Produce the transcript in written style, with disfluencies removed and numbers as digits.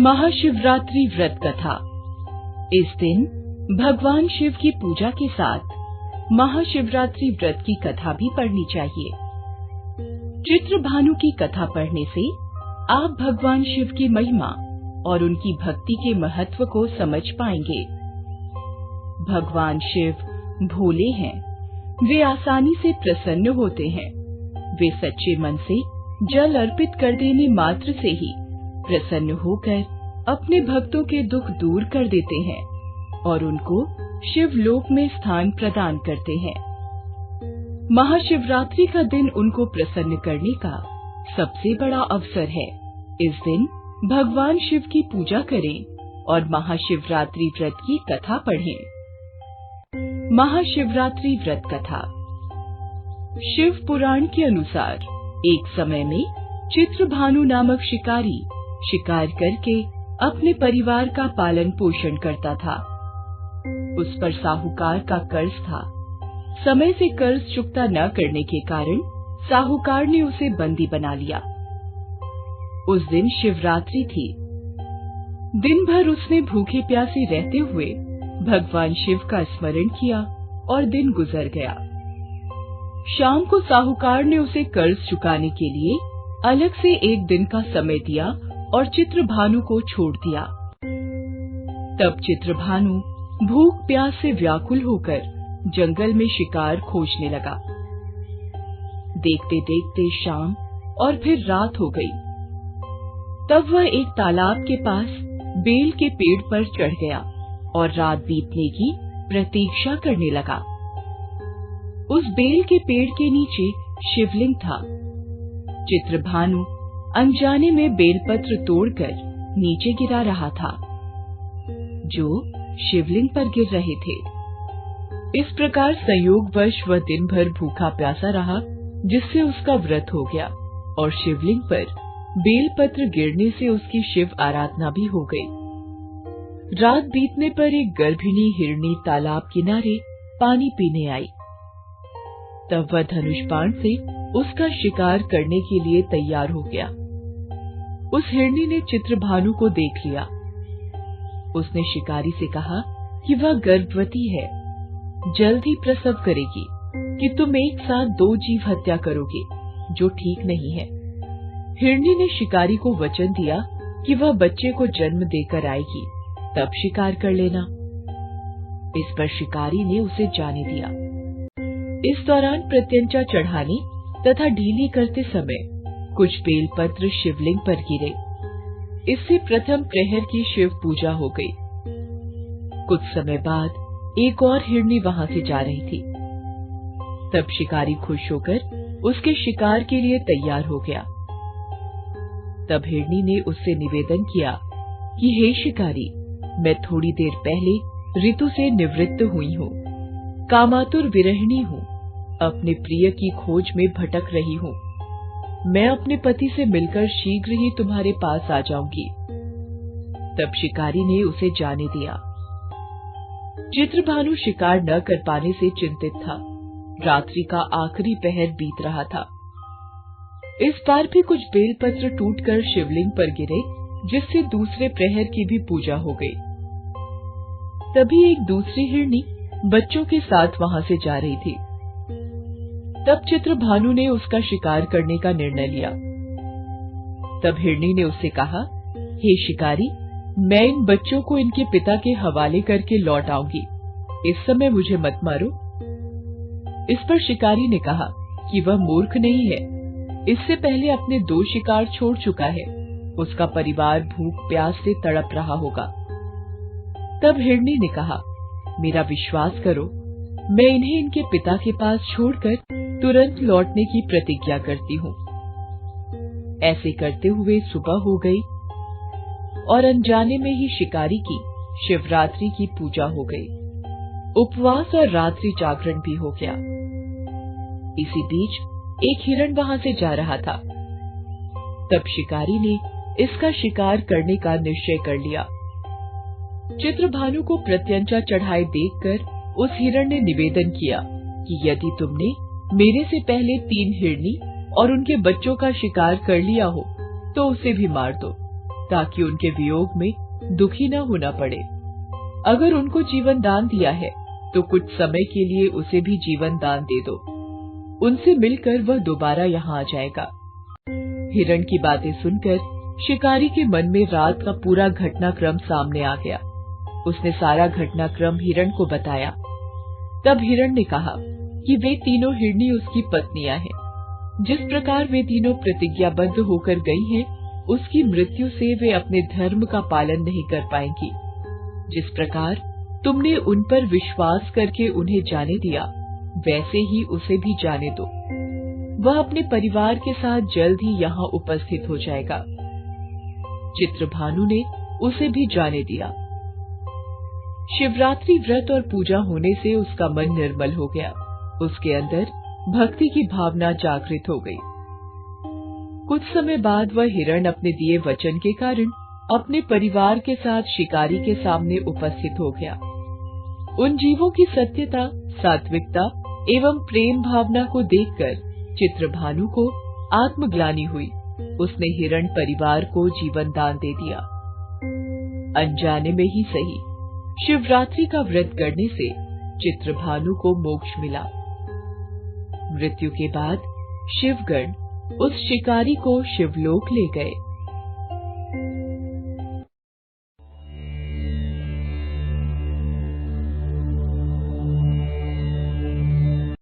महाशिवरात्रि व्रत कथा। इस दिन भगवान शिव की पूजा के साथ महाशिवरात्रि व्रत की कथा भी पढ़नी चाहिए। चित्रभानु की कथा पढ़ने से आप भगवान शिव की महिमा और उनकी भक्ति के महत्व को समझ पाएंगे। भगवान शिव भोले हैं, वे आसानी से प्रसन्न होते हैं। वे सच्चे मन से जल अर्पित कर देने मात्र से ही प्रसन्न होकर अपने भक्तों के दुख दूर कर देते हैं और उनको शिवलोक में स्थान प्रदान करते हैं। महाशिवरात्रि का दिन उनको प्रसन्न करने का सबसे बड़ा अवसर है। इस दिन भगवान शिव की पूजा करें और महाशिवरात्रि व्रत की कथा पढ़ें। महाशिवरात्रि व्रत कथा। शिव पुराण के अनुसार एक समय में चित्रभानु नामक शिकारी शिकार करके अपने परिवार का पालन पोषण करता था। उस पर साहूकार का कर्ज था। समय से कर्ज चुकता न करने के कारण साहूकार ने उसे बंदी बना लिया। उस दिन शिवरात्रि थी। दिन भर उसने भूखे प्यासे रहते हुए भगवान शिव का स्मरण किया और दिन गुजर गया। शाम को साहूकार ने उसे कर्ज चुकाने के लिए अलग से एक दिन का समय दिया और चित्रभानु को छोड़ दिया। तब चित्रभानु भूख प्यास से व्याकुल होकर जंगल में शिकार खोजने लगा। देखते देखते शाम और फिर रात हो गई। तब वह एक तालाब के पास बेल के पेड़ पर चढ़ गया और रात बीतने की प्रतीक्षा करने लगा। उस बेल के पेड़ के नीचे शिवलिंग था। चित्रभानु अनजाने में बेलपत्र तोड़कर नीचे गिरा रहा था, जो शिवलिंग पर गिर रहे थे। इस प्रकार संयोगवश वह दिन भर भूखा प्यासा रहा, जिससे उसका व्रत हो गया और शिवलिंग पर बेलपत्र गिरने से उसकी शिव आराधना भी हो गई। रात बीतने पर एक गर्भिणी हिरनी तालाब किनारे पानी पीने आई। तब वह धनुष बाण से उसका शिकार करने के लिए तैयार हो गया। उस हिरनी ने चित्रभानु को देख लिया। उसने शिकारी से कहा कि वह गर्भवती है, जल्द ही प्रसव करेगी, कि तुम एक साथ 2 जीव हत्या करोगे, जो ठीक नहीं है। हिरनी ने शिकारी को वचन दिया कि वह बच्चे को जन्म देकर आएगी, तब शिकार कर लेना। इस पर शिकारी ने उसे जाने दिया। इस दौरान प्रत्यंचा चढ़ाने तथा ढीली करते समय कुछ बेलपत्र शिवलिंग पर गिरे। इससे प्रथम प्रहर की शिव पूजा हो गई। कुछ समय बाद एक और हिरनी वहां से जा रही थी। तब शिकारी खुश होकर उसके शिकार के लिए तैयार हो गया। तब हिरनी ने उससे निवेदन किया कि हे शिकारी, मैं थोड़ी देर पहले ऋतु से निवृत्त हुई हूँ, कामातुर विरहिणी हूँ, अपने प्रिय की खोज में भटक रही हूँ। मैं अपने पति से मिलकर शीघ्र ही तुम्हारे पास आ जाऊंगी। तब शिकारी ने उसे जाने दिया। चित्रभानु शिकार न कर पाने से चिंतित था। रात्रि का आखिरी पहर बीत रहा था। इस बार भी कुछ बेलपत्र टूटकर शिवलिंग पर गिरे, जिससे दूसरे प्रहर की भी पूजा हो गई। तभी एक दूसरी हिरनी बच्चों के साथ वहां से जा रही थी। तब चित्रभानु ने उसका शिकार करने का निर्णय लिया। तब हिरनी ने उससे कहा, हे शिकारी, मैं इन बच्चों को इनके पिता के हवाले करके लौट आऊंगी। इस समय मुझे मत मारो। इस पर शिकारी ने कहा कि वह मूर्ख नहीं है। इससे पहले अपने 2 शिकार छोड़ चुका है। उसका परिवार भूख प्यास से तड़प रहा होगा। तब हिरनी ने कहा, मेरा विश्वास करो, मैं इन्हें इनके पिता के पास छोड़कर तुरंत लौटने की प्रतिज्ञा करती हूँ। ऐसे करते हुए सुबह हो गई और अनजाने में ही शिकारी की शिवरात्रि की पूजा हो गई। उपवास और रात्रि जागरण भी हो गया। इसी बीच एक हिरण वहां से जा रहा था। तब शिकारी ने इसका शिकार करने का निश्चय कर लिया। चित्रभानु को प्रत्यंचा चढ़ाए देखकर उस हिरण ने निवेदन किया कि यदि तुमने मेरे से पहले 3 हिरनी और उनके बच्चों का शिकार कर लिया हो, तो उसे भी मार दो, ताकि उनके वियोग में दुखी न होना पड़े। अगर उनको जीवन दान दिया है तो कुछ समय के लिए उसे भी जीवन दान दे दो, उनसे मिलकर वह दोबारा यहाँ आ जाएगा। हिरण की बातें सुनकर शिकारी के मन में रात का पूरा घटनाक्रम सामने आ गया। उसने सारा घटनाक्रम हिरण को बताया। तब हिरण ने कहा कि वे तीनों हिरनी उसकी पत्नियां हैं। जिस प्रकार वे तीनों प्रतिज्ञाबद्ध होकर गई हैं, उसकी मृत्यु से वे अपने धर्म का पालन नहीं कर पाएंगी। जिस प्रकार तुमने उन पर विश्वास करके उन्हें जाने दिया, वैसे ही उसे भी जाने दो। वह अपने परिवार के साथ जल्द ही यहाँ उपस्थित हो जाएगा। चित्रभानु ने उसे भी जाने दिया। शिवरात्रि व्रत और पूजा होने से उसका मन निर्मल हो गया। उसके अंदर भक्ति की भावना जागृत हो गई। कुछ समय बाद वह हिरण अपने दिए वचन के कारण अपने परिवार के साथ शिकारी के सामने उपस्थित हो गया। उन जीवों की सत्यता, सात्विकता एवं प्रेम भावना को देखकर चित्रभानु को आत्मग्लानि हुई। उसने हिरण परिवार को जीवन दान दे दिया। अनजाने में ही सही, शिवरात्रि का व्रत करने से चित्रभानु को मोक्ष मिला। मृत्यु के बाद शिवगण उस शिकारी को शिवलोक ले गए।